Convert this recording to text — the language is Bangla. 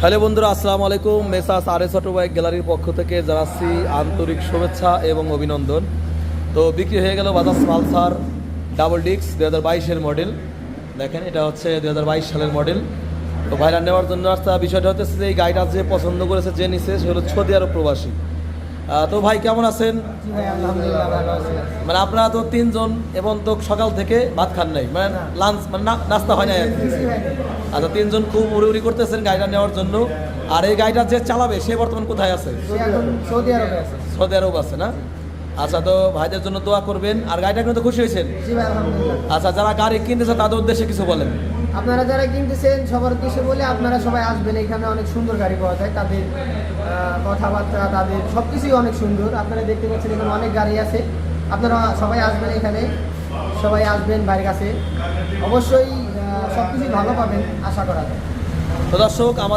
হ্যালো বন্ধুরা, আসসালামু আলাইকুম। মেসাস আরএস অটোবাইক গ্যালারির পক্ষ থেকে জানাচ্ছি আন্তরিক শুভেচ্ছা এবং অভিনন্দন। তো বিক্রি হয়ে গেল বাজাজ পালসার ডাবল ডিক্স 2022-এর মডেল। দেখেন, এটা হচ্ছে 2022 সালের মডেল। তো ভাইরা নেওয়ার জন্য আসতে বিষয়টা হচ্ছে যে এই গাড়িটা যে পছন্দ করেছে, যে নিছে সে হলো সৌদি আরব প্রবাসী। তো ভাই কেমন আছেন? মানে আপনারা তো তিনজন এবং তো সকাল থেকে ভাত খান নাই, মানে লাঞ্চ মানে নাস্তা হয় নাই আর কি। আচ্ছা, তিনজন খুব উড়ি করতেছেন গাড়িটা নেওয়ার জন্য। আর এই গাড়িটা যে চালাবে সে বর্তমান কোথায় আছে? সৌদি আরব আছে না? আচ্ছা, তো ভাইদের জন্য দোয়া করবেন। আর গাড়িটা কিন্তু খুশি হয়েছেন? আচ্ছা, যারা গাড়ি কিনতেছে তাদের উদ্দেশ্যে কিছু বলেন। আপনারা যারা কিনতেছেন সবার উদ্দেশ্যে বলে আপনারা সবাই আসবেন, এখানে অনেক সুন্দর গাড়ি পাওয়া যায়। তাদের কথাবার্তা, তাদের সব কিছুই অনেক সুন্দর। আপনারা দেখতে পাচ্ছেন এখানে অনেক গাড়ি আছে। আপনারা সবাই আসবেন, এখানে সবাই আসবেন ভাইয়ের কাছে। অবশ্যই সব কিছুই ভালো পাবেন আশা করা যায়। তো দর্শক,